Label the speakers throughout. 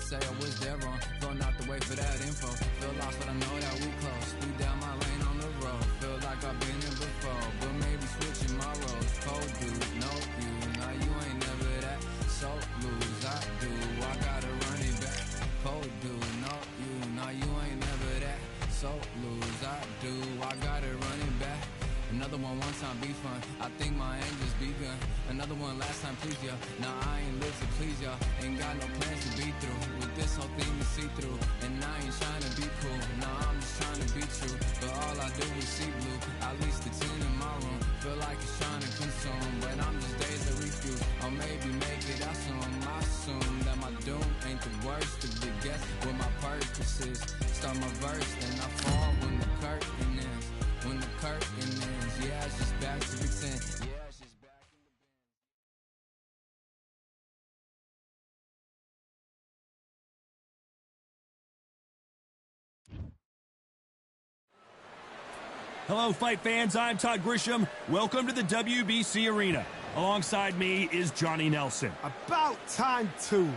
Speaker 1: say I was there wrong. Going out the way for that info. Feel lost, but I know that we close. Speed down my lane on the road. Feel like I've been here before, but maybe switching my roles. Cold dude, no you. Now you ain't never that. So lose, I do. I gotta run it back. Cold dude, no you. Now you ain't never that. So lose, I do. I gotta run it back. Another one time be fun. I think my aim just begun. Another one last time, please, yeah. Now I ain't live to please y'all. Ain't got no plans to be through. With this whole thing to see through. And I ain't trying to be cool. Nah, I'm just trying to be true. But all I do is see blue. At least the 10 in my room. Feel like it's trying to consume. But I'm just days of refuse. Or maybe make it out soon. I assume that my doom ain't the worst. To be guess what my purpose is. Start my verse, then I fall when the curtain ends. When the curtain ends, yeah, it's just back to pretend. Yeah, it's just back in the bin.
Speaker 2: Hello, fight fans. I'm Todd Grisham. Welcome to the WBC Arena. Alongside me is Johnny Nelson.
Speaker 3: About time, too.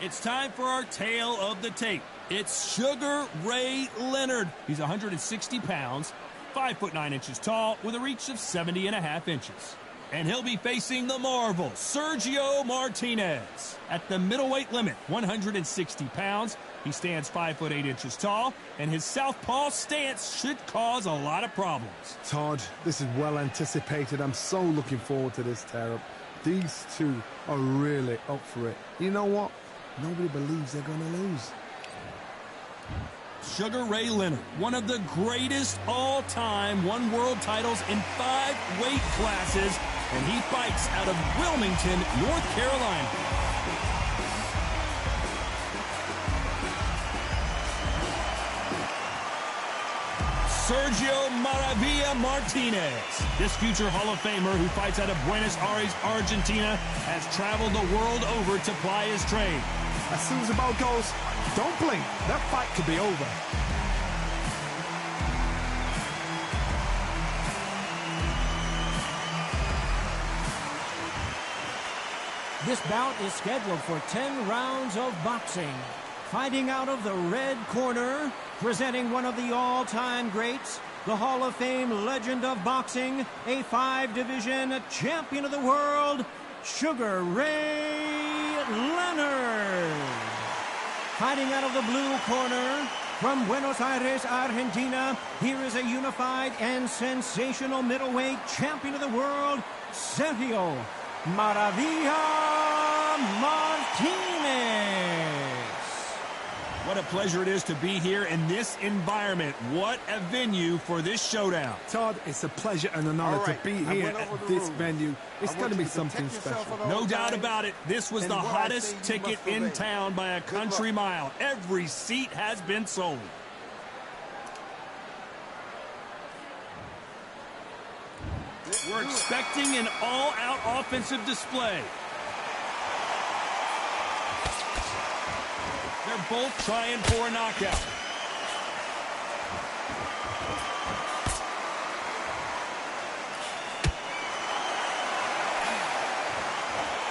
Speaker 2: It's time for our tale of the tape. It's Sugar Ray Leonard. He's 160 pounds. 5'9" tall with a reach of 70.5 inches. And he'll be facing the Marvel, Sergio Martinez. At the middleweight limit, 160 pounds. He stands 5'8" tall, and his southpaw stance should cause a lot of problems.
Speaker 3: Todd, this is well anticipated. I'm so looking forward to this tear-up. These two are really up for it. You know what? Nobody believes they're going to lose.
Speaker 2: Sugar Ray Leonard, one of the greatest all-time, won world titles in 5 weight classes, and he fights out of Wilmington, North Carolina. Sergio Maravilla Martinez. This future Hall of Famer who fights out of Buenos Aires, Argentina, has traveled the world over to ply his trade.
Speaker 3: As soon as the ball goes, don't blink. That fight could be over.
Speaker 4: This bout is scheduled for 10 rounds of boxing. Fighting out of the red corner, presenting one of the all-time greats, the Hall of Fame legend of boxing, a 5-division champion of the world, Sugar Ray Leonard. Fighting out of the blue corner, from Buenos Aires, Argentina, here is a unified and sensational middleweight champion of the world, Sergio Maravilla Martinez.
Speaker 2: What a pleasure it is to be here in this environment. What a venue for this showdown.
Speaker 3: Todd, it's a pleasure and an honor to be here at this venue. It's going to be something special.
Speaker 2: No doubt about it. This was the hottest ticket in town by a country mile. Every seat has been sold. We're expecting an all-out offensive display. They're both trying for a knockout.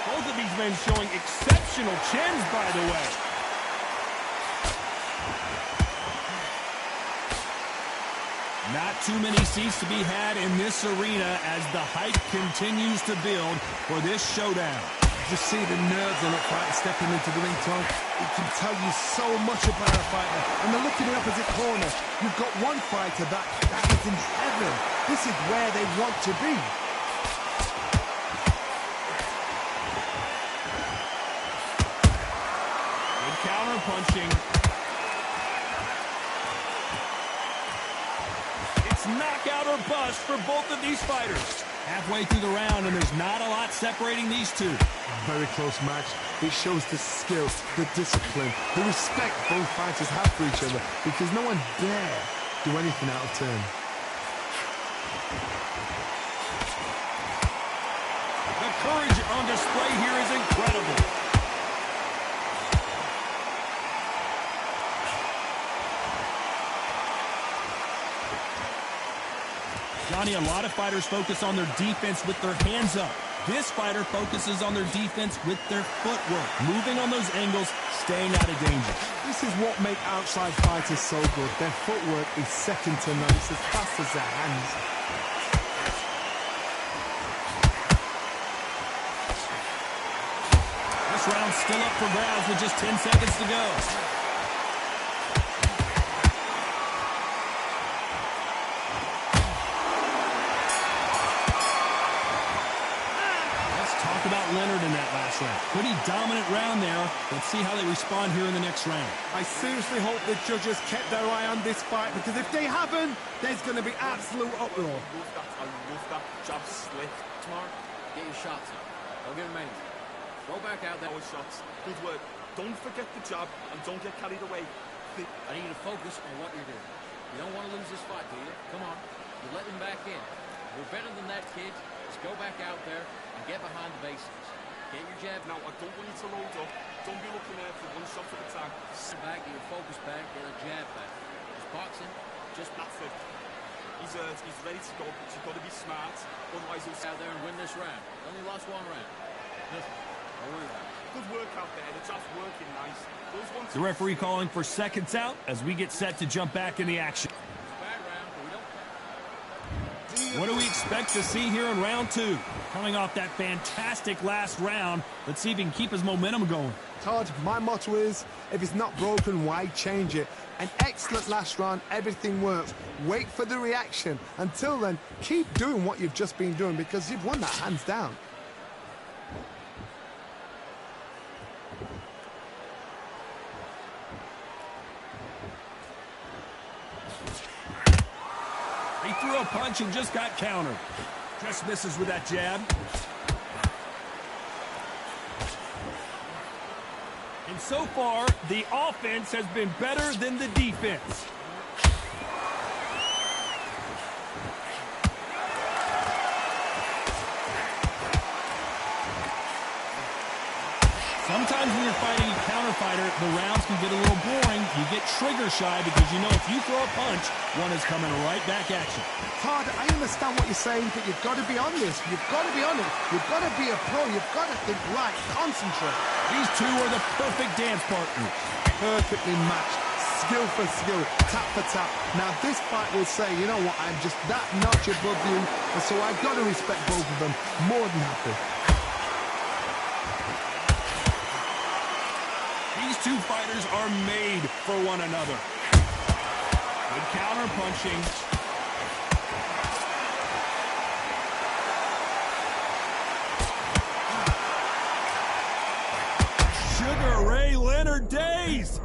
Speaker 2: Both of these men showing exceptional chins, by the way. Not too many seats to be had in this arena as the hype continues to build for this showdown.
Speaker 3: Just see the nerves on that fighter stepping into the ring, Todd. It can tell you so much about a fighter. And then look in the opposite corner. You've got one fighter that is in heaven. This is where they want to be.
Speaker 2: Good counter punching. It's knockout or bust for both of these fighters. Halfway through the round, and there's not a lot separating these two.
Speaker 3: Very close match. It shows the skill, the discipline, the respect both fighters have for each other, because no one dare do anything out of turn.
Speaker 2: The courage on display here is incredible. Johnny, a lot of fighters focus on their defense with their hands up. This fighter focuses on their defense with their footwork, moving on those angles, staying out of danger.
Speaker 3: This is what makes outside fighters so good. Their footwork is second to none. It's as fast as their hands.
Speaker 2: This round's still up for grabs with just 10 seconds to go. About Leonard in that last round. Pretty dominant round there. Let's see how they respond here in the next round.
Speaker 3: I seriously hope the judges kept their eye on this fight, because if they haven't, there's going to be absolute uproar.
Speaker 5: I love that jab slick.
Speaker 6: Smart, get your shots up. Don't give him anything. Go back out there with shots.
Speaker 5: Good work. Don't forget the jab and don't get carried away.
Speaker 6: I need you to focus on what you're doing. You don't want to lose this fight, do you? Come on. You're letting him back in. You're better than that, kid. Just go back out there and get behind the basics. Get your jab.
Speaker 5: Now, I don't want you to load up. Don't be looking there for one shot at a time.
Speaker 6: Sit back, get your focus back, get a jab back. Just boxing. Just
Speaker 5: that's it. He's ready to go, but you've got to be smart. Otherwise, he'll
Speaker 6: out there and win this round. Only lost one round. Listen, don't worry about it.
Speaker 5: Good work out there. The jab's working nice.
Speaker 2: The referee calling for seconds out as we get set to jump back in the action. What do we expect to see here in round two? Coming off that fantastic last round, let's see if he can keep his momentum going.
Speaker 3: Todd, my motto is, if it's not broken, why change it? An excellent last round, everything works. Wait for the reaction. Until then, keep doing what you've just been doing, because you've won that hands down.
Speaker 2: He threw a punch and just got countered. Just misses with that jab. And so far, the offense has been better than the defense. Sometimes when you're fighting a counter fighter, the rounds can get a little boring. You get trigger shy because you know if you throw a punch, one is coming right back at you.
Speaker 3: Todd, I understand what you're saying, but you've got to be on this. You've got to be on it. You've got to be a pro. You've got to think right. Concentrate.
Speaker 2: These two are the perfect dance partners.
Speaker 3: Perfectly matched. Skill for skill. Tap for tap. Now this fight will say, you know what, I'm just that notch above you, and so I've got to respect both of them. More than happy.
Speaker 2: These two fighters are made for one another. Good counter punching. Sugar Ray Leonard days.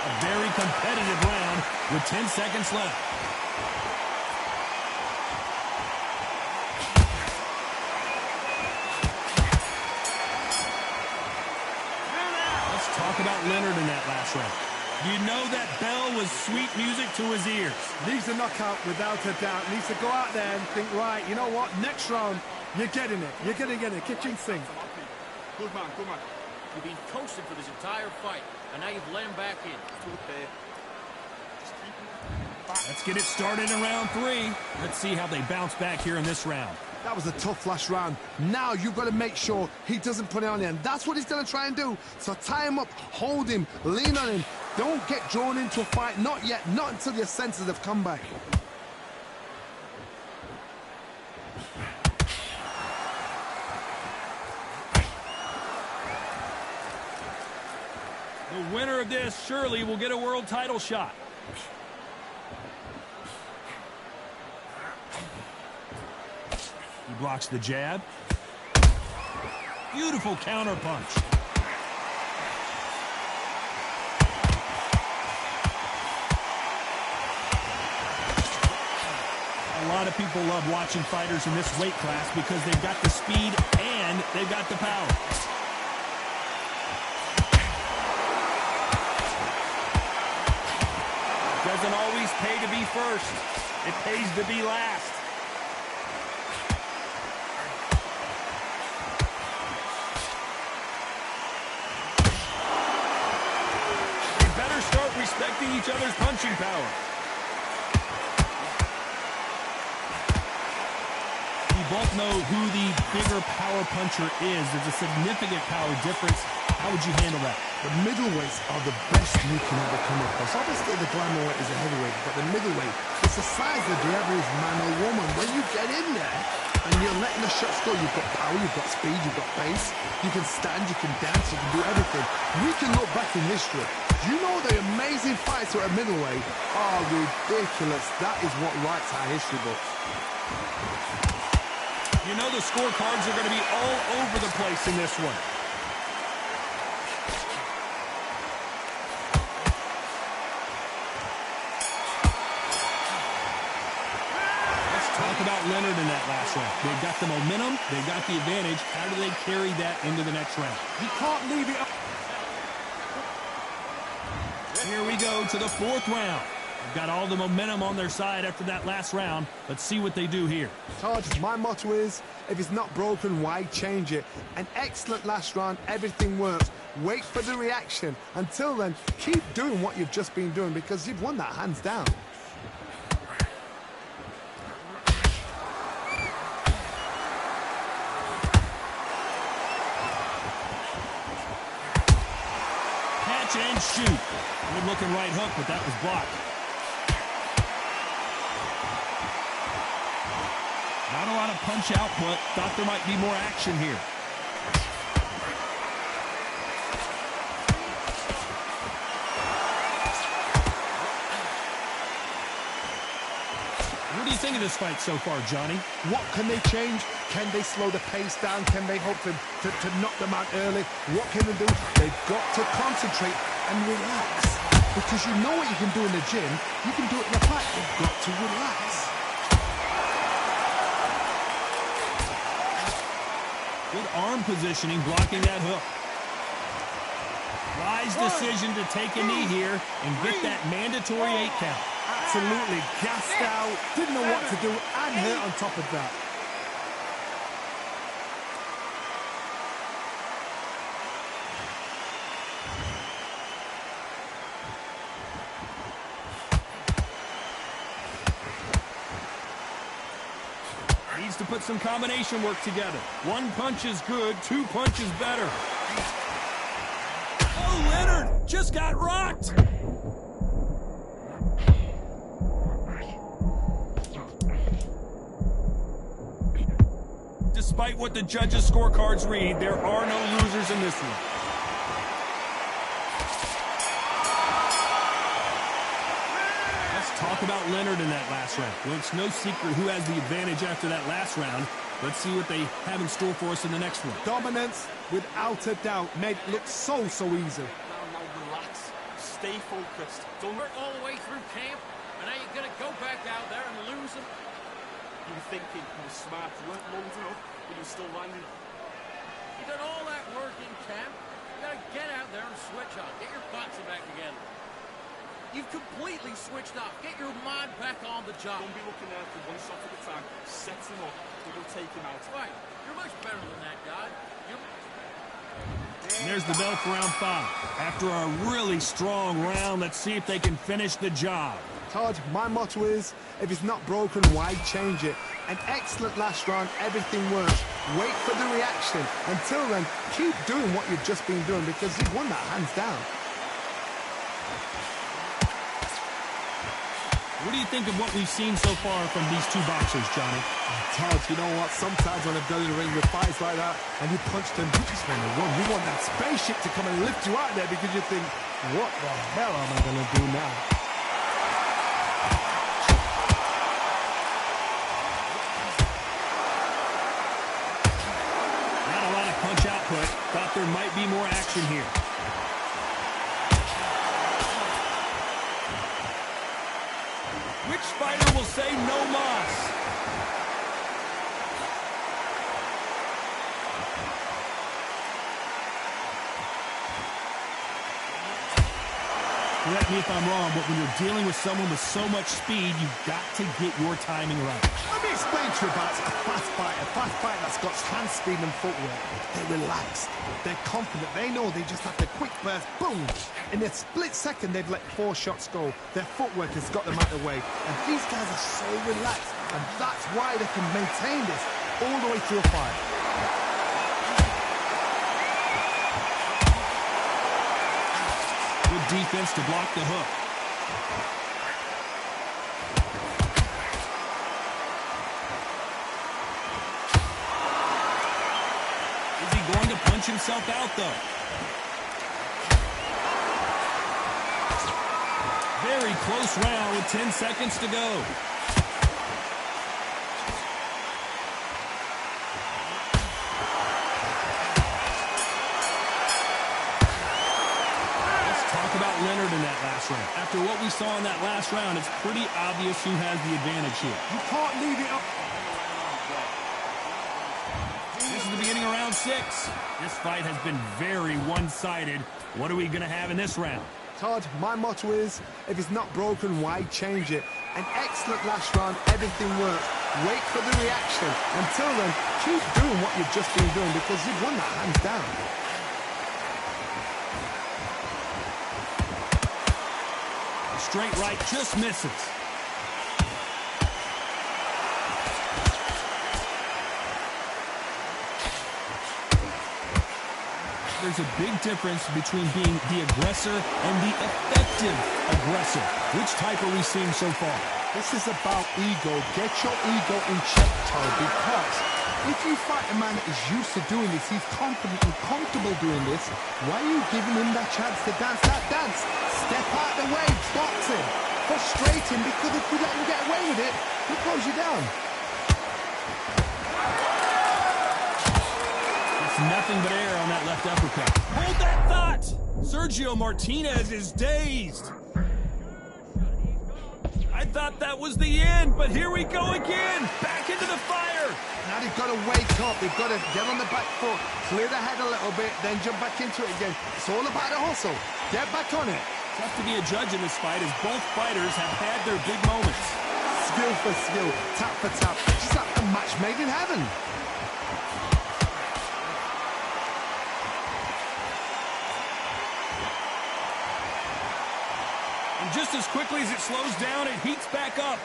Speaker 2: A very competitive round with 10 seconds left. Talk about Leonard in that last round. You know that bell was sweet music to his ears.
Speaker 3: Needs a knockout without a doubt. Needs to go out there and think, right, you know what, next round, you're getting it. You're going to get it. Kitchen sink.
Speaker 5: Good man, good man.
Speaker 6: You've been coasting for this entire fight, and now you've let him back in.
Speaker 2: Let's get it started in round three. Let's see how they bounce back here in this round.
Speaker 3: That was a tough last round. Now you've got to make sure he doesn't put it on you, and that's what he's going to try and do. So tie him up, hold him, lean on him. Don't get drawn into a fight. Not yet. Not until your senses have come back.
Speaker 2: The winner of this surely will get a world title shot. He blocks the jab. Beautiful counter punch. A lot of people love watching fighters in this weight class because they've got the speed and they've got the power. Doesn't always pay to be first. It pays to be last. each other's punching power. You both know who the bigger power puncher is. There's a significant power difference. How would you handle that?
Speaker 3: The middleweights are the best you can ever come across. Obviously, the glamour weight is a heavyweight, but the middleweight, it's the size of the average man or woman. When you get in there and you're letting the shots go, you've got power, you've got speed, you've got pace, you can stand, you can dance, you can do everything. We can look back in history. You know the amazing fights at a middleweight are ridiculous. That is what writes our history books.
Speaker 2: You know the scorecards are going to be all over the place in this one. About Leonard in that last round. They've got the momentum, they've got the advantage. How do they carry that into the next round?
Speaker 3: You can't leave it up.
Speaker 2: Here we go to the fourth round. They've got all the momentum on their side after that last round. Let's see what they do here.
Speaker 3: Taj, my motto is, if it's not broken, why change it? An excellent last round, everything works. Wait for the reaction. Until then, keep doing what you've just been doing because you've won that hands down.
Speaker 2: And shoot. Good looking right hook, but that was blocked. Not a lot of punch output. Thought there might be more action here. What do you think of this fight so far, Johnny?
Speaker 3: What can they change? Can they slow the pace down? Can they hope to knock them out early? What can they do? They've got to concentrate and relax. Because you know what you can do in the gym, you can do it in the fight. You've got to relax.
Speaker 2: Good arm positioning, blocking that hook. Wise decision to take a knee here and get that mandatory 8 count.
Speaker 3: Absolutely gassed out, didn't know what to do, and hurt on top of that.
Speaker 2: Needs to put some combination work together. One punch is good, 2 punches better. Oh, Leonard just got rocked. Despite what the judges' scorecards read, there are no losers in this one. Let's talk about Leonard in that last round. Well, it's no secret who has the advantage after that last round. Let's see what they have in store for us in the next one.
Speaker 3: Dominance, without a doubt, made it look so easy.
Speaker 5: Now relax. Stay focused. Don't
Speaker 6: Work all the way through camp, and now you're going to go back out there and lose them.
Speaker 5: You were thinking you were smart. You weren't loading up, but you were still landing.
Speaker 6: You done all that work in camp. You got to get out there and switch on. Get your boxing back together. You've completely switched off. Get your mind back on the job.
Speaker 5: Don't be looking there for one shot at a time. Set him up. We'll take him out.
Speaker 6: Right. You're much better than that guy.
Speaker 2: And there's the bell for round 5. After a really strong round, let's see if they can finish the job.
Speaker 3: Todd, my motto is, if it's not broken, why change it? An excellent last round, everything works. Wait for the reaction. Until then, keep doing what you've just been doing because you've won that hands down.
Speaker 2: What do you think of what we've seen so far from these two boxers, Johnny?
Speaker 3: Todd, you know what? Sometimes when I've done in the ring with fights like that, and you punch them, you just want to run. You want that spaceship to come and lift you out there because you think, what the hell am I going to do now?
Speaker 2: Not a lot of punch output. Thought there might be more action here. Which fighter will say no mas? Correct me if I'm wrong, but when you're dealing with someone with so much speed, you've got to get your timing right.
Speaker 3: me explain to you about a fast fighter that's got hand speed and footwork. They're relaxed, they're confident, they know they just have the quick burst, boom! In a split second, they've let 4 shots go. Their footwork has got them out of the way. And these guys are so relaxed, and that's why they can maintain this all the way through a fight.
Speaker 2: Good defense to block the hook. Is he going to punch himself out, though? Very close round with 10 seconds to go. Leonard in that last round. After what we saw in that last round, it's pretty obvious who has the advantage here.
Speaker 3: You can't leave it up.
Speaker 2: This is the beginning of round 6. This fight has been very one-sided. What are we going to have in this round?
Speaker 3: Todd, my motto is, if it's not broken, why change it? An excellent last round, everything works. Wait for the reaction. Until then, keep doing what you've just been doing because you've won that hands down.
Speaker 2: Straight right just misses. There's a big difference between being the aggressor and the effective aggressor. Which type are we seeing so far?
Speaker 3: This is about ego. Get your ego in check, Todd, because if you fight a man that is used to doing this, he's confident and comfortable doing this, why are you giving him that chance to dance that dance? Step out the way, box him, frustrate him, because if you let him get away with it, he'll close you down.
Speaker 2: It's nothing but air on that left uppercut. Hold that thought! Sergio Martinez is dazed. I thought that was the end, but here we go again. Back into the fire.
Speaker 3: Now they've got to wake up. They've got to get on the back foot, clear the head a little bit, then jump back into it again. It's all about the hustle. Get back on it.
Speaker 2: Tough to be a judge in this fight as both fighters have had their big moments.
Speaker 3: Skill for skill, tap for tap. Just like a match made in heaven.
Speaker 2: And just as quickly as it slows down, it heats back up.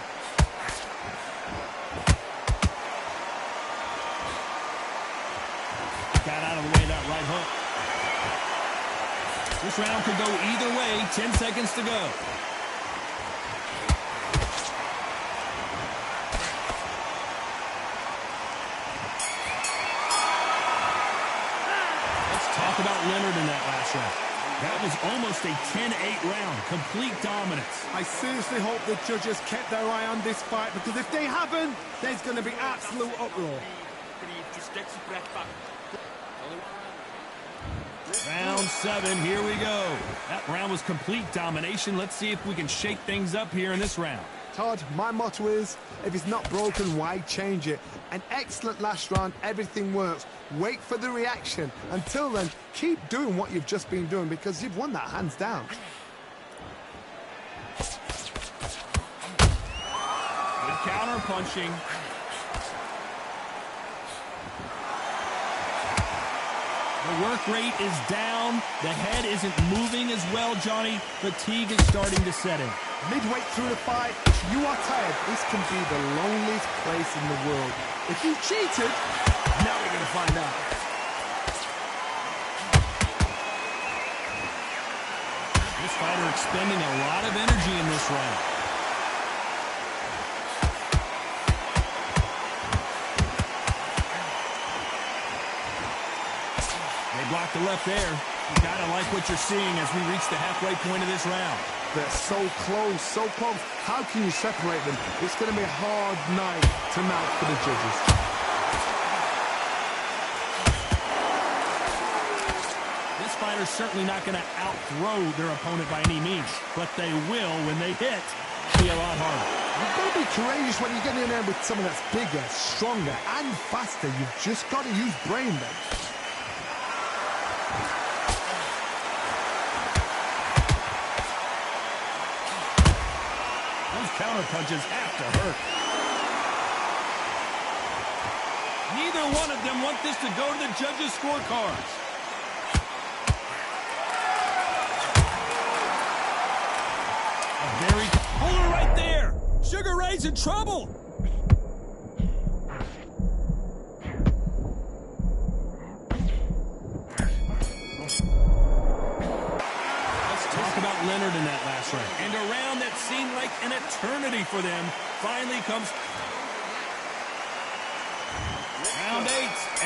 Speaker 2: Got out of the way of that right hook. This round could go either way. 10 seconds to go. Let's talk about Leonard in that last round. That was almost a 10-8 round. Complete dominance.
Speaker 3: I seriously hope the judges kept their eye on this fight, because if they haven't, there's going to be absolute uproar.
Speaker 5: Just get your breath back.
Speaker 2: Round 7, here we go. That round was complete domination. Let's see if we can shake things up here in this round.
Speaker 3: Todd, my motto is, if it's not broken, why change it? An excellent last round, everything works. Wait for the reaction. Until then, keep doing what you've just been doing because you've won that hands down.
Speaker 2: Good counter punching. The work rate is down. The head isn't moving as well, Johnny. Fatigue is starting to set in.
Speaker 3: Midway through the fight, you are tired. This can be the loneliest place in the world. If you cheated, now we're going to find out.
Speaker 2: This fighter expending a lot of energy in this round. Block the left there. You gotta like what you're seeing as we reach the halfway point of this round.
Speaker 3: They're so close, so close. How can you separate them? It's going to be a hard night tonight for the judges.
Speaker 2: This fighter's certainly not going to outthrow their opponent by any means, but they will, when they hit, be a lot harder.
Speaker 3: You've got to be courageous when you get in there with someone that's bigger, stronger, and faster. You've just got to use brain then.
Speaker 2: Counter punches have to hurt. Neither one of them want this to go to the judges' scorecards. Hold her right there. Sugar Ray's in trouble. Let's talk about Leonard in that last round. And a round that seemed like an eternity for them finally comes. Round 8,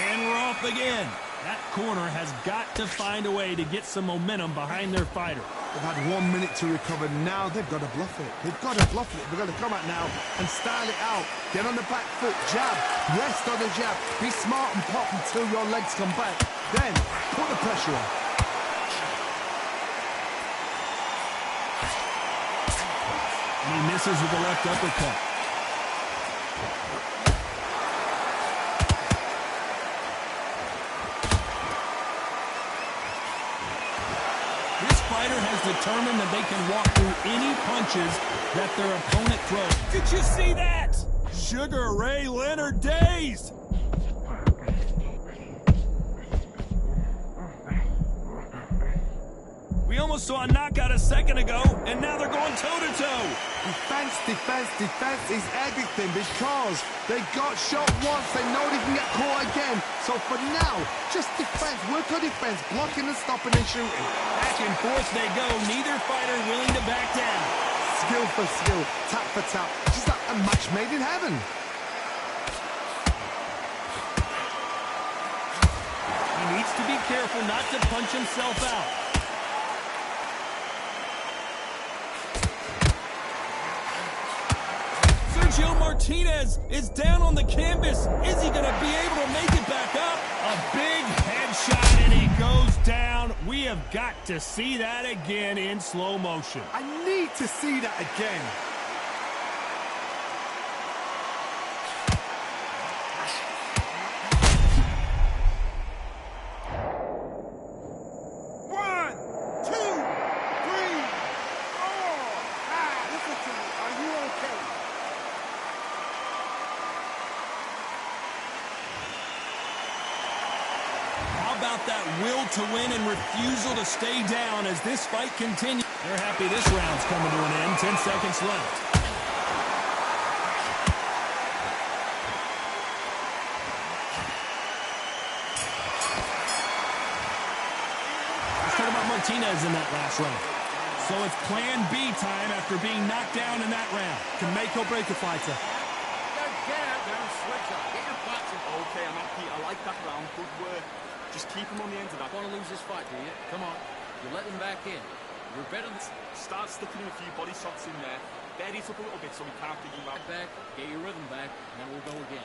Speaker 2: and we're off again. That corner has got to find a way to get some momentum behind their fighter.
Speaker 3: They've had 1 minute to recover. Now they've got to bluff it. They've got to bluff it. They've got to come out now and style it out. Get on the back foot, jab, rest on the jab. Be smart and pop until your legs come back. Then put the pressure on.
Speaker 2: And he misses with the left uppercut. Has determined that they can walk through any punches that their opponent throws. Did you see that? Sugar Ray Leonard dazed. We almost saw a knockout a second ago, and now they're going toe-to-toe.
Speaker 3: Defense, defense, defense is everything because they got shot once. They know they can get caught again. So for now, just defense. Work on defense, blocking and stopping and shooting.
Speaker 2: Back and forth they go. Neither fighter willing to back down.
Speaker 3: Skill for skill, tap for tap. Just like a match made in heaven.
Speaker 2: He needs to be careful not to punch himself out. Sergio Martinez is down on the canvas. Is he going to be able to make it back up? A big headshot, and he goes down. We have got to see that again in slow motion.
Speaker 3: I need to see that again.
Speaker 2: That will to win and refusal to stay down as this fight continues. They're happy this round's coming to an end. 10 seconds left. Let's talk about Martinez in that last round. So it's plan B time after being knocked down in that round.
Speaker 3: Can make or break a fighter.
Speaker 6: Get out there and switch up. Get your boxing.
Speaker 5: Okay, I'm happy. I like that round. Good work. Just keep him on the end of that.
Speaker 6: Want to lose this fight, do you? Come on. You're letting him back in. You're better than...
Speaker 5: Start sticking a few body shots in there. Bury it up a little bit so we can't figure you out.
Speaker 6: Back, get your rhythm back, and then we'll go again.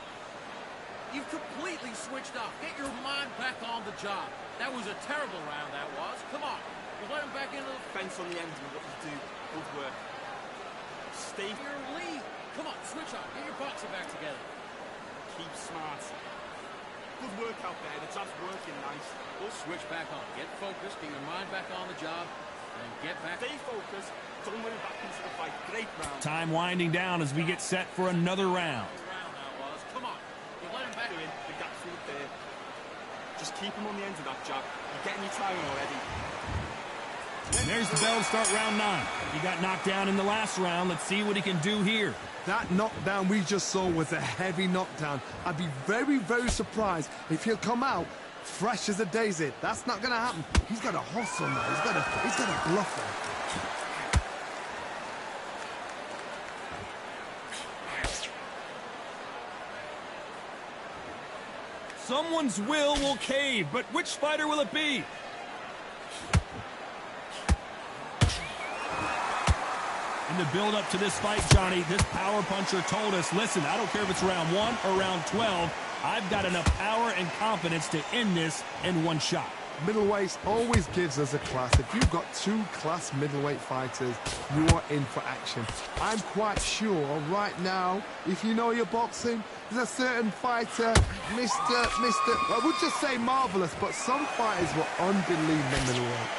Speaker 6: You've completely switched off. Get your mind back on the job. That was a terrible round, that was. Come on. You let him back into the...
Speaker 5: Fence on the end and what you do. Good work. Stay...
Speaker 6: Your lead. Come on, switch off. Get your boxing back together.
Speaker 5: Keep smart. Good work out there. The job's working nice.
Speaker 6: We'll switch back on. Get focused. Get your mind back on the job. And get back.
Speaker 5: Stay focused. Don't worry back into the fight. Great round.
Speaker 2: Time winding down as we get set for another round.
Speaker 6: Round that was. Come on. You let him back
Speaker 5: in. The gap's right there. Just keep him on the end of that jab. You're getting your time already.
Speaker 2: And there's the bell to start round 9. He got knocked down in the last round. Let's see what he can do here.
Speaker 3: That knockdown we just saw was a heavy knockdown. I'd be very, very surprised if he'll come out fresh as a daisy. That's not going to happen. He's got to hustle now. He's got to bluff him.
Speaker 2: Someone's will cave, but which fighter will it be? In the build-up to this fight, Johnny, this power puncher told us, listen, I don't care if it's round 1 or round 12, I've got enough power and confidence to end this in one shot.
Speaker 3: Middleweight always gives us a class. If you've got 2 class middleweight fighters, you are in for action. I'm quite sure right now, if you know your boxing, there's a certain fighter, I would just say marvelous, but some fighters were unbelievable middleweight.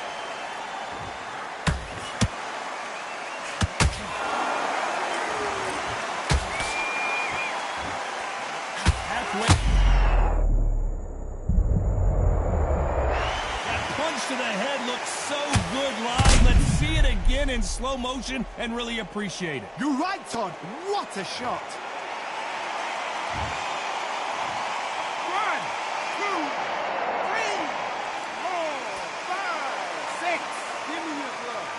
Speaker 2: in slow motion and really appreciate it.
Speaker 3: You're right, Todd. What a shot.
Speaker 5: 1, 2, 3, 4, 5, 6. Give me your glove.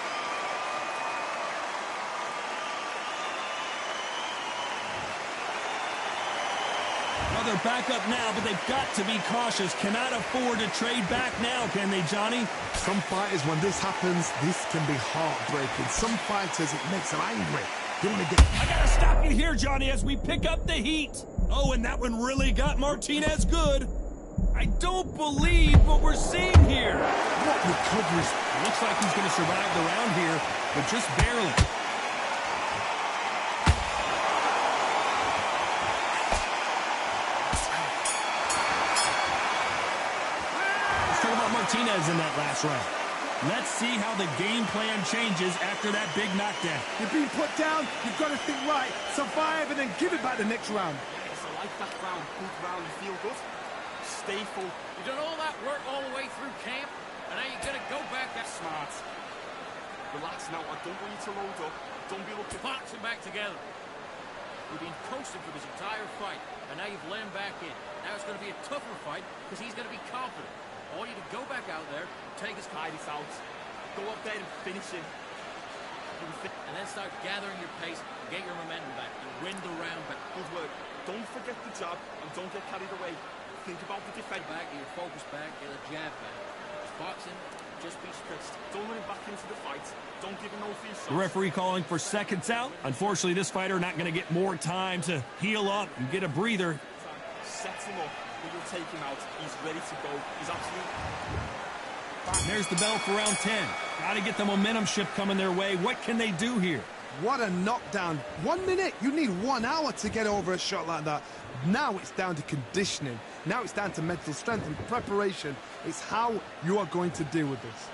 Speaker 2: Well, they're back up now, but they've got to be cautious. Cannot afford to trade back now, can they, Johnny?
Speaker 3: Some fighters, when this happens, this can be heartbreaking. Some fighters, it makes them angry. Give them again.
Speaker 2: I gotta stop you here, Johnny, as we pick up the heat. Oh, and that one really got Martinez good. I don't believe what we're seeing here.
Speaker 3: What recovery?
Speaker 2: It looks like he's going to survive the round here, but just barely. Let's talk about Martinez in that last round. Let's see how the game plan changes after that big knockdown.
Speaker 3: You're being put down. You've got to think right, survive, and then give it back the next round.
Speaker 5: Yes, I like that round. Good round. You feel good? Stay full.
Speaker 6: You've done all that work all the way through camp, and now you're going to go back that
Speaker 5: Smart. Relax now. I don't want you to load up. Don't be looking.
Speaker 6: boxing back together. You've been coasting for this entire fight, and now you've let him back in. Now it's going to be a tougher fight because he's going to be confident. I want you to go back out there, take his
Speaker 5: Hide this out. Go up there and finish him.
Speaker 6: and then start gathering your pace and get your momentum back and win the round back.
Speaker 5: Good work. Don't forget the jab and don't get carried away. Think about the defense.
Speaker 6: Back, get your focus back, get a jab back. It's boxing, just be strict.
Speaker 5: Don't run him back into the fight. Don't give him no free shots.
Speaker 2: The referee calling for seconds out. Unfortunately, this fighter not going to get more time to heal up and get a breather.
Speaker 5: Set him up, but you'll take him out. He's ready to go. He's absolutely...
Speaker 2: There's the bell for round 10. Got to get the momentum shift coming their way. What can they do here?
Speaker 3: What a knockdown. 1 minute. You need 1 hour to get over a shot like that. Now it's down to conditioning. Now it's down to mental strength and preparation. It's how you are going to deal with this.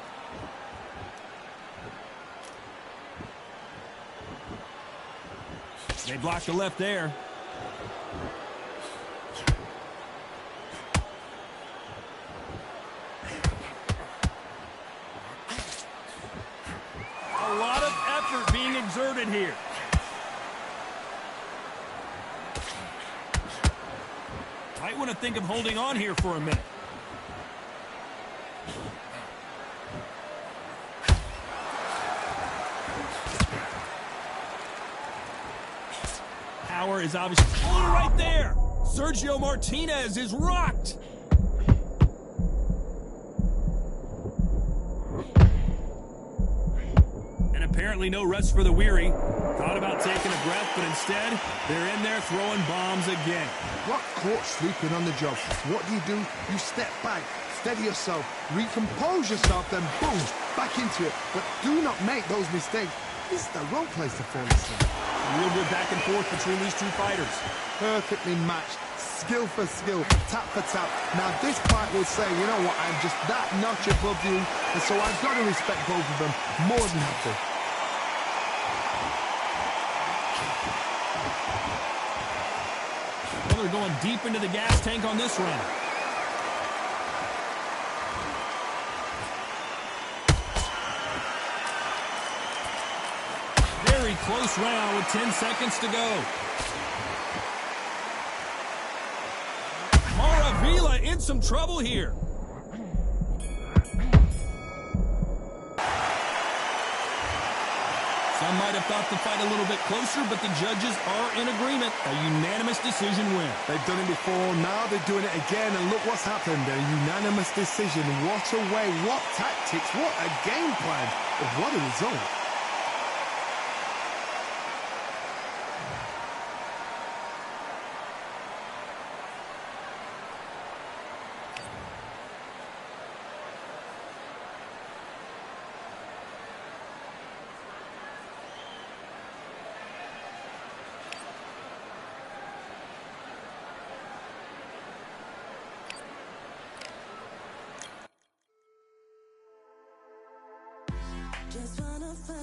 Speaker 2: They blocked the left there. A lot of effort being exerted here. Might want to think of holding on here for a minute. Power is obviously right there. Sergio Martinez is rocked. And apparently no rest for the weary. Thought about taking a breath, but instead, they're in there throwing bombs again.
Speaker 3: What caught sleeping on the job? What do? You step back, steady yourself, recompose yourself, then boom, back into it. But do not make those mistakes. This is the wrong place to fall asleep.
Speaker 2: Real good back and forth between these two fighters.
Speaker 3: Perfectly matched, skill for skill, tap for tap. Now this fight will say, you know what, I'm just that notch above you, and so I've got to respect both of them more than happy.
Speaker 2: Well, they're going deep into the gas tank on this round. Very close round with 10 seconds to go. Maravilla in some trouble here. Some might have thought the fight a little bit closer, but the judges are in agreement. A unanimous decision win.
Speaker 3: They've done it before, now they're doing it again, and look what's happened. A unanimous decision. What a way, what tactics, what a game plan, but what a result.
Speaker 7: Just wanna find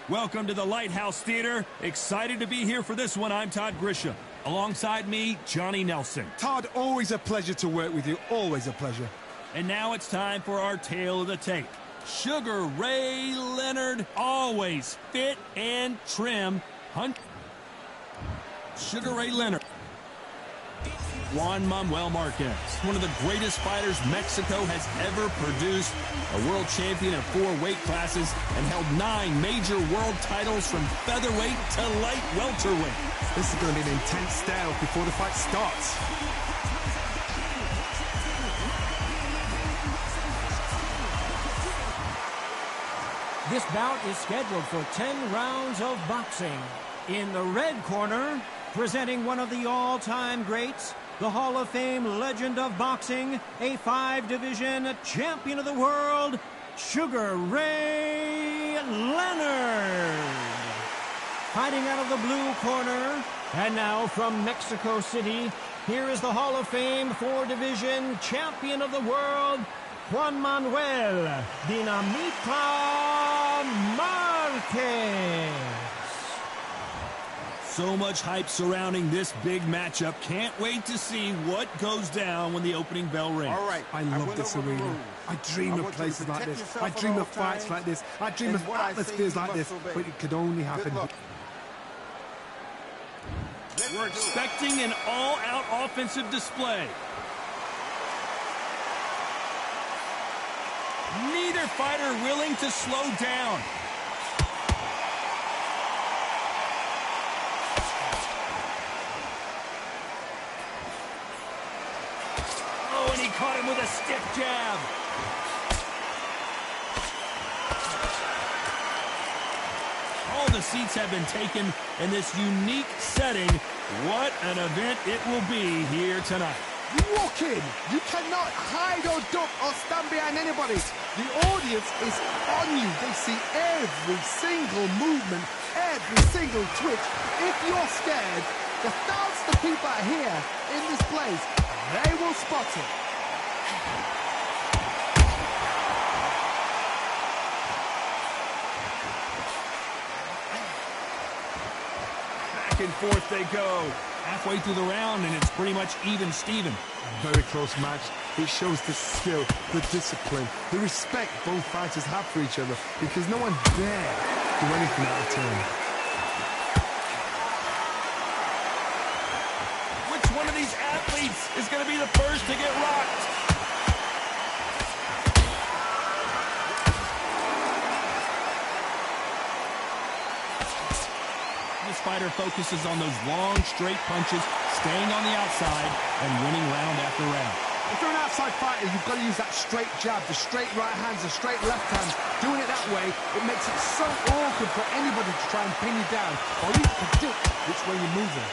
Speaker 2: Welcome to the Lighthouse Theater. Excited to be here for this one. I'm Todd Grisham. Alongside me, Johnny Nelson.
Speaker 3: Todd, always a pleasure to work with you. Always a pleasure.
Speaker 2: And now it's time for our tale of the tape. Sugar Ray Leonard, always fit and trim. Sugar Ray Leonard. Juan Manuel Marquez, one of the greatest fighters Mexico has ever produced, a world champion in 4 weight classes, and held 9 major world titles from featherweight to light welterweight.
Speaker 3: This is going to be an intense stare before the fight starts.
Speaker 4: This bout is scheduled for 10 rounds of boxing. In the red corner, presenting one of the all-time greats, the Hall of Fame legend of boxing, a 5-division champion of the world, Sugar Ray Leonard. Fighting out of the blue corner, and now from Mexico City, here is the Hall of Fame 4-division champion of the world, Juan Manuel Dinamita Marquez.
Speaker 2: So much hype surrounding this big matchup. Can't wait to see what goes down when the opening bell rings.
Speaker 5: All right.
Speaker 3: I love this arena. I dream of places like this. I dream of fights like this. I dream of atmospheres like this. But it could only happen.
Speaker 2: We're expecting an all-out offensive display. Neither fighter willing to slow down. Oh, and he caught him with a stiff jab. All the seats have been taken in this unique setting. What an event it will be here tonight.
Speaker 3: You walk in, you cannot hide or duck or stand behind anybody. The audience is on you. They see every single movement, every single twitch. If you're scared, the thousands of people are here in this place. They will spot it.
Speaker 2: Back and forth they go. Halfway through the round, and it's pretty much even-steven.
Speaker 3: Very close match. It shows the skill, the discipline, the respect both fighters have for each other, because no one dare do anything out of turn.
Speaker 2: Which one of these athletes is going to be the first to get rocked? This fighter focuses on those long, straight punches, staying on the outside, and winning round after round.
Speaker 3: If you're an outside fighter, you've got to use that straight jab, the straight right hands, the straight left hands. Doing it that way, it makes it so awkward for anybody to try and pin you down, or even predict which way you're moving.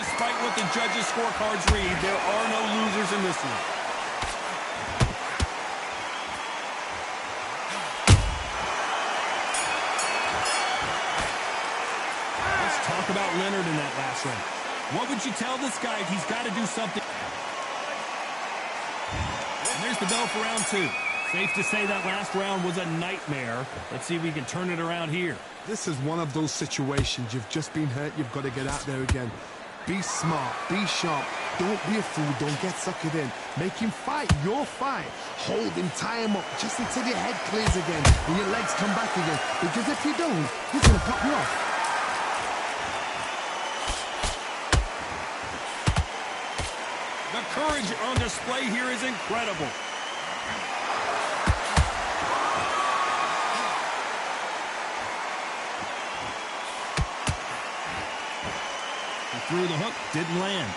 Speaker 2: Despite what the judges' scorecards read, there are no losers in this one. Talk about Leonard in that last round. What would you tell this guy if he's got to do something? And there's the bell for round 2. Safe to say that last round was a nightmare. Let's see if we can turn it around here.
Speaker 3: This is one of those situations. You've just been hurt. You've got to get out there again. Be smart. Be sharp. Don't be a fool. Don't get suckered in. Make him fight your fight. Hold him, tie him up, just until your head clears again and your legs come back again. Because if you don't, he's going to pop you off.
Speaker 2: The courage on display here is incredible. He threw the hook, didn't land.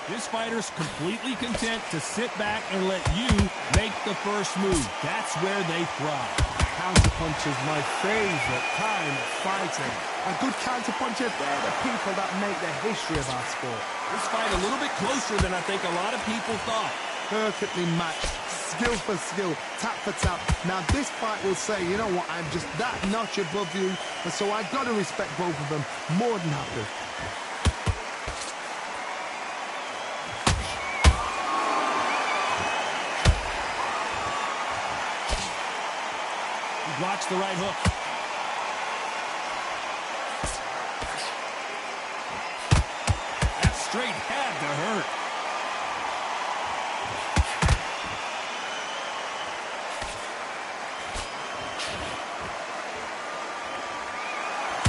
Speaker 2: This fighter's completely content to sit back and let you make the first move. That's where they thrive.
Speaker 3: Counterpunch is my favorite kind of fighting. A good counterpuncher, they're the people that make the history of our sport.
Speaker 2: This fight a little bit closer than I think a lot of people thought.
Speaker 3: Perfectly matched, skill for skill, tap for tap. Now this fight will say, you know what, I'm just that notch above you, and so I've got to respect both of them more than happy.
Speaker 2: He blocks the right hook. That straight had to hurt.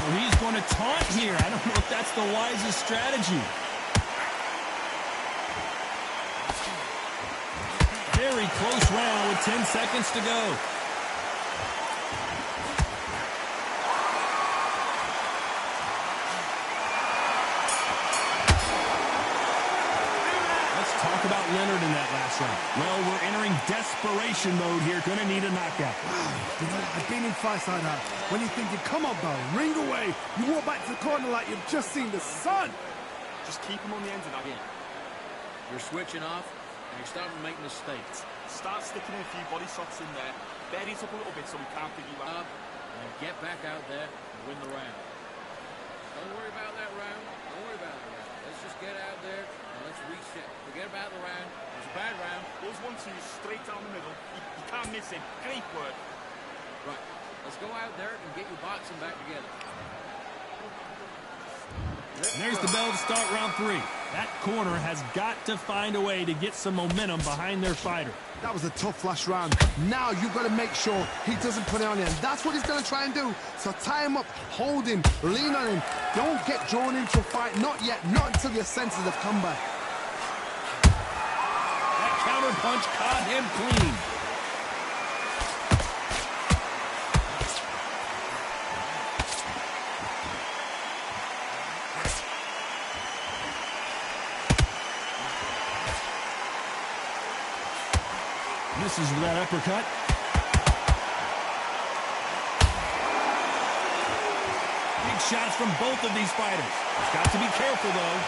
Speaker 2: He's going to taunt here. I don't know if that's the wisest strategy. Very close round with 10 seconds to go. Let's talk about Leonard in that last round. Well, we're entering desperation mode here. Going to need a knockout.
Speaker 3: You know, I've been in fights like that. When you're thinking, come on, Bell, ring away. You walk back to the corner like you've just seen the sun.
Speaker 5: Just keep him on the end of that.
Speaker 6: Again, you're switching off, and you're starting to make mistakes.
Speaker 5: Start sticking in a few body shots in there. Bury it up a little bit so we can't pick you up.
Speaker 6: And get back out there and win the round. Don't worry about that round. Don't worry about the round. Let's just get out there and let's reset. Forget about the round. It was a bad round.
Speaker 5: Those 1-2s straight down the middle. You can't miss him. Great work.
Speaker 6: Right. Let's go out there and get your boxing back together.
Speaker 2: And there's the bell to start round 3. That corner has got to find a way to get some momentum behind their fighter.
Speaker 3: That was a tough last round. Now you've got to make sure he doesn't put it on him. That's what he's going to try and do. So tie him up, hold him, lean on him. Don't get drawn into a fight. Not yet. Not until your senses have come back.
Speaker 2: That counter punch caught him clean. Misses with that uppercut. Big shots from both of these fighters. He's got to be careful, though.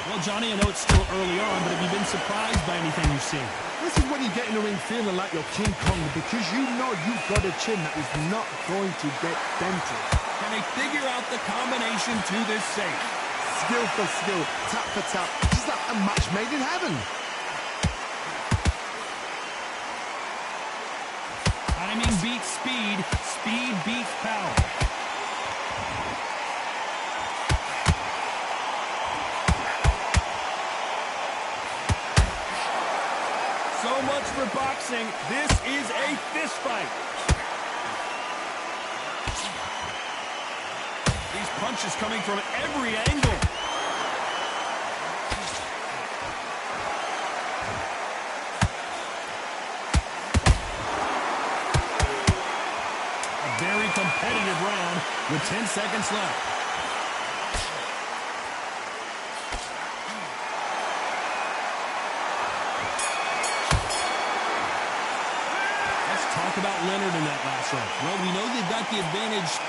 Speaker 2: Well, Johnny, I know it's still early on, but have you been surprised by anything you've seen?
Speaker 3: This is when you get in the ring feeling like you're King Kong, because you know you've got a chin that is not going to get dented.
Speaker 2: Can they figure out the combination to this safe?
Speaker 3: Skill for skill, tap for tap, just like a match made in heaven.
Speaker 2: Timing beats speed, speed beats power. So much for boxing. This is a fist fight. These punches coming from every angle. A very competitive round with 10 seconds left. Talk about Leonard in that last round. Well, we know they've got the advantage.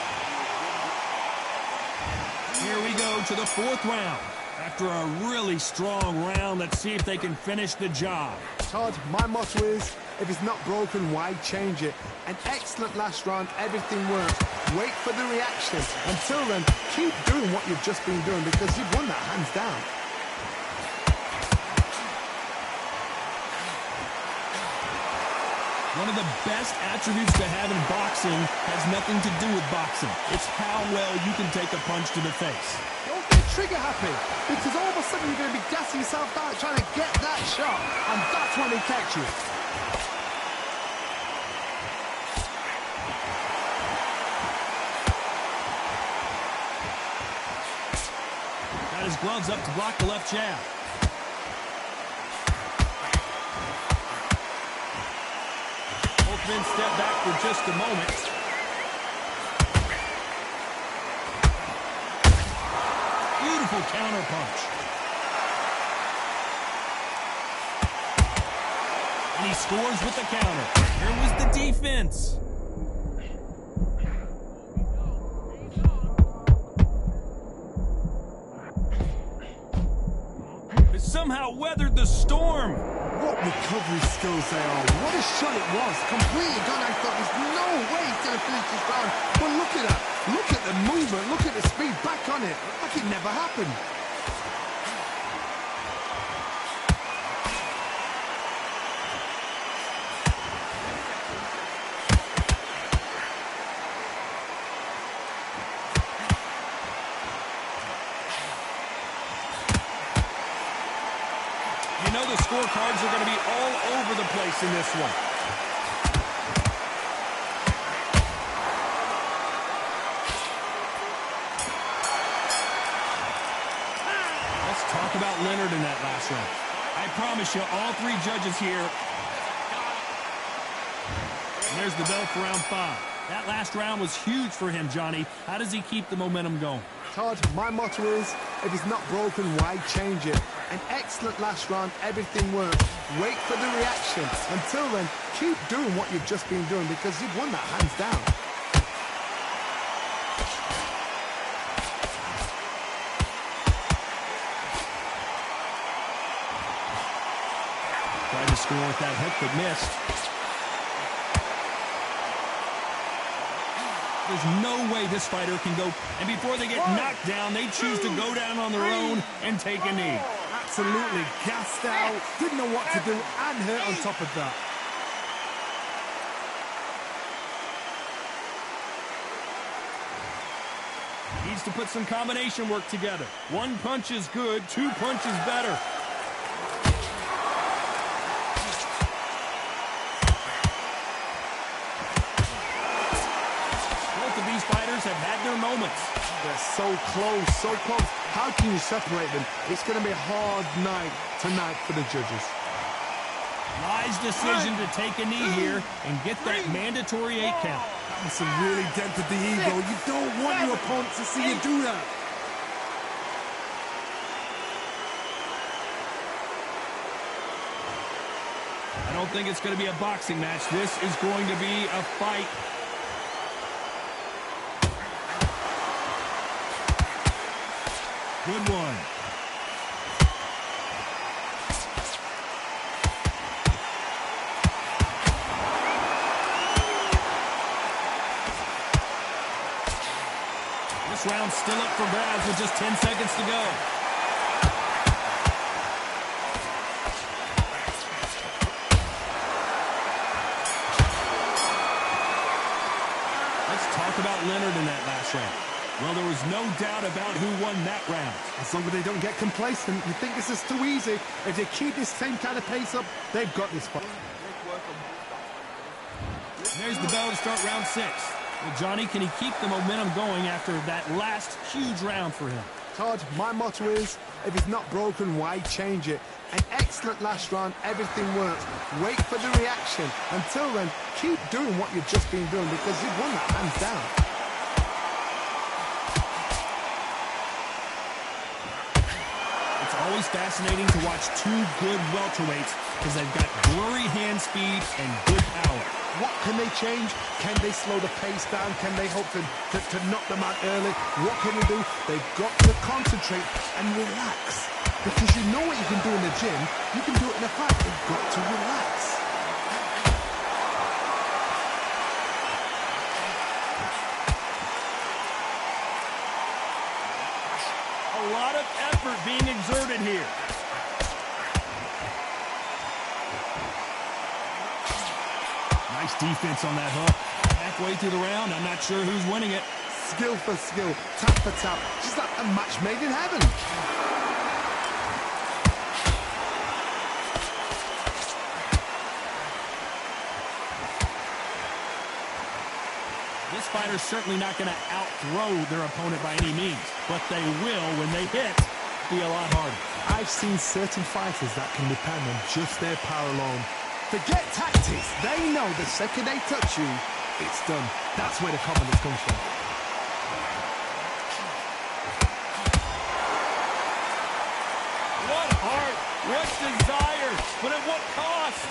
Speaker 2: Here we go to the 4th round. After a really strong round, let's see if they can finish the job.
Speaker 3: Todd, my motto is, if it's not broken, why change it? An excellent last round, everything works. Wait for the reaction. Until then, keep doing what you've just been doing, because you've won that hands down.
Speaker 2: One of the best attributes to have in boxing has nothing to do with boxing. It's how well you can take a punch to the face.
Speaker 3: Don't get trigger happy, because all of a sudden you're going to be gassing yourself out trying to get that shot, and that's when they catch you.
Speaker 2: Got his gloves up to block the left jab. Then step back for just a moment. Beautiful counter punch. And he scores with the counter. Here was the defense. They somehow weathered the storm.
Speaker 3: What recovery skills they are. What a shot it was. Completely gone. I thought there's no way he's going to finish this round. But look at that. Look at the movement. Look at the speed. Back on it. Like it never happened.
Speaker 2: You know the scorecards are going to be all over the place in this one. Let's talk about Leonard in that last round. I promise you, all three judges here. And there's the bell for round 5. That last round was huge for him, Johnny. How does he keep the momentum going?
Speaker 3: Todd, my motto is, if it's not broken, why change it? An excellent last round, everything works. Wait for the reaction. Until then, keep doing what you've just been doing because you've won that hands down.
Speaker 2: Tried to score with that hook but missed. There's no way this fighter can go. And before they get knocked down, they choose to go down on their own and take a knee.
Speaker 3: Absolutely gassed out, didn't know what to do, and hurt on top of that.
Speaker 2: Needs to put some combination work together. One punch is good, 2 punches better. Both of these fighters have had their moments.
Speaker 3: They're so close, so close. How can you separate them? It's going to be a hard night tonight for the judges.
Speaker 2: Wise decision to take a knee here and get that mandatory 8 count.
Speaker 3: That must have really dented the ego. You don't want your opponent to see you do that.
Speaker 2: I don't think it's going to be a boxing match. This is going to be a fight. Good one. This round's still up for grabs with just 10 seconds to go. Let's talk about Leonard in that last round. Well, there was no doubt about who won that round.
Speaker 3: As long as they don't get complacent, you think this is too easy. If they keep this same kind of pace up, they've got this fight.
Speaker 2: There's the bell to start round 6. Well, Johnny, can he keep the momentum going after that last huge round for him?
Speaker 3: Todd, my motto is, if it's not broken, why change it? An excellent last round, everything works. Wait for the reaction. Until then, keep doing what you've just been doing because you've won that hands down.
Speaker 2: Always fascinating to watch two good welterweights because they've got blurry hand speed and good power.
Speaker 3: What can they change? Can they slow the pace down? Can they hope to knock them out early? What can they do? They've got to concentrate and relax. Because you know what you can do in the gym, you can do it in a fight. They've got to relax.
Speaker 2: A lot of effort being exerted here. Nice defense on that hook. Halfway through the round, I'm not sure who's winning it.
Speaker 3: Skill for skill, tap for tap. Just like a match made in heaven.
Speaker 2: This fighter's certainly not going to out-throw their opponent by any means, but they will, when they hit, be a lot harder.
Speaker 3: I've seen certain fighters that can depend on just their power alone. Forget tactics. They know the second they touch you, it's done. That's where the confidence comes from.
Speaker 2: What heart, what desire, but at what cost?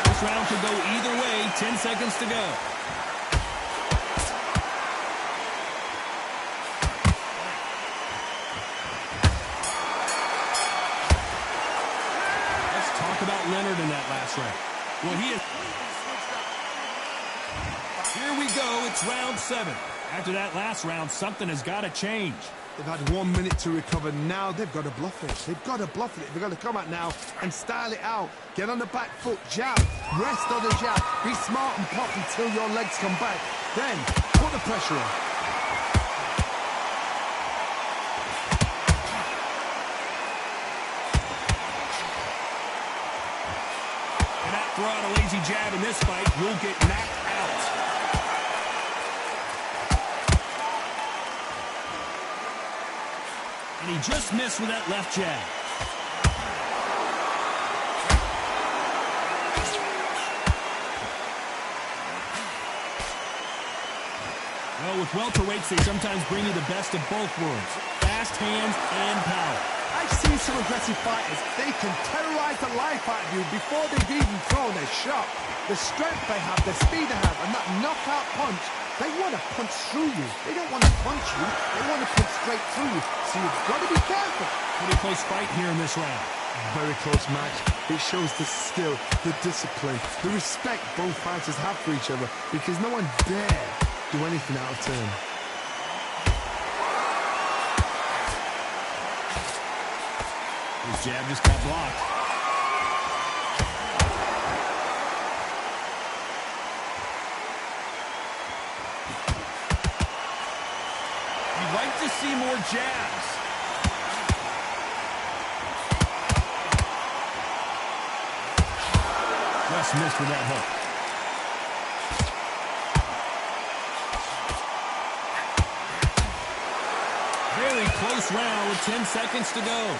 Speaker 2: This round could go either way. 10 seconds to go. that last round. Well, he is... Here we go. It's round 7. After that last round, something has got to change.
Speaker 3: They've had 1 minute to recover. Now they've got to bluff it. They've got to bluff it. They've got to come out now and style it out. Get on the back foot, jab, rest on the jab. Be smart and pop until your legs come back. Then put the pressure on.
Speaker 2: Throw out a lazy jab in this fight, you'll get knocked out. And he just missed with that left jab. Well, with welterweights, they sometimes bring you the best of both worlds. Fast hands and power.
Speaker 3: I've seen some aggressive fighters. They can terrorize the life out of you before they've even thrown their shot. The strength they have, the speed they have, and that knockout punch, they want to punch through you. They don't want to punch you. They want to punch straight through you. So you've got to be careful.
Speaker 2: Pretty close fight here in this round.
Speaker 3: Very close match. It shows the skill, the discipline, the respect both fighters have for each other, because no one dare do anything out of turn.
Speaker 2: His jab just got blocked. You'd like to see more jabs. Just missed with that hook. Very close round with 10 seconds to go.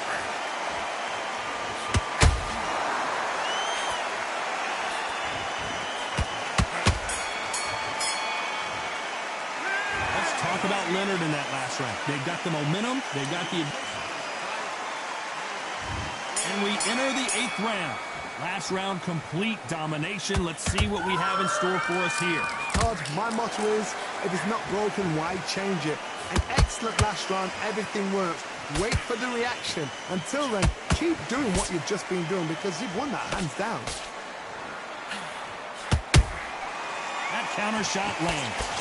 Speaker 2: About Leonard in that last round. They've got the momentum. They've got the... And we enter the 8th round. Last round, complete domination. Let's see what we have in store for us here.
Speaker 3: Todd, my motto is, if it's not broken, why change it? An excellent last round. Everything works. Wait for the reaction. Until then, keep doing what you've just been doing, because you've won that hands down.
Speaker 2: That counter shot lands.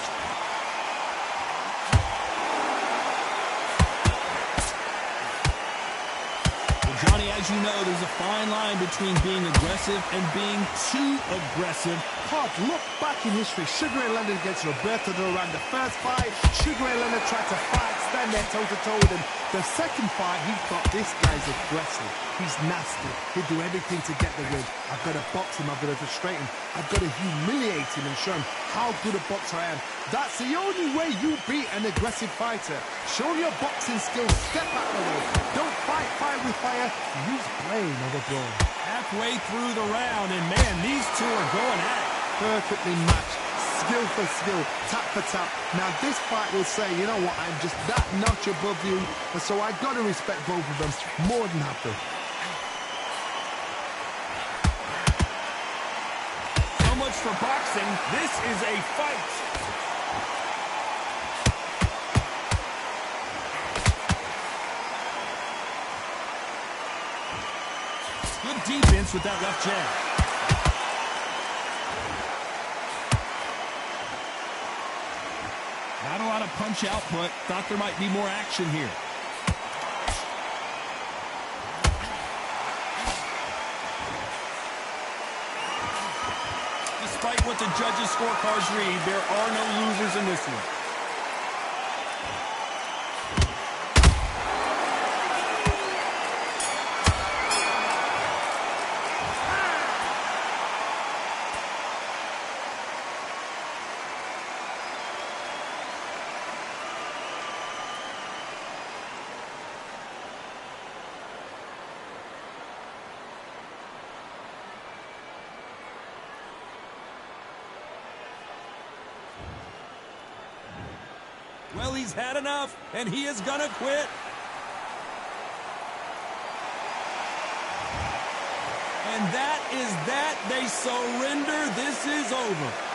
Speaker 2: Johnny, as you know, there's a fine line between being aggressive and being too aggressive.
Speaker 3: Todd, look back in history. Sugar Ray Leonard against Roberto Duran. The first fight, Sugar Ray Leonard tried to fight, stand there toe-to-toe with him. The second fight, he thought, this guy's aggressive. He's nasty. He'll do everything to get the win. I've got to box him. I've got to frustrate him. I've got to humiliate him and show him how good a boxer I am. That's the only way you beat an aggressive fighter. Show your boxing skills. Step out of the way. Don't fight fire with fire. Use brain over brawn.
Speaker 2: Halfway through the round, and man, these two are going at it.
Speaker 3: Perfectly matched. Skill for skill, tap for tap. Now this fight will say, you know what, I'm just that notch above you, and so I've got to respect both of them more than happy.
Speaker 2: So much for boxing. This is a fight. Good defense with that left jab. Not a lot of punch output. Thought there might be more action here. Despite what the judges' scorecards read, there are no losers in this one. Well, he's had enough, and he is gonna quit. And that is that. They surrender. This is over.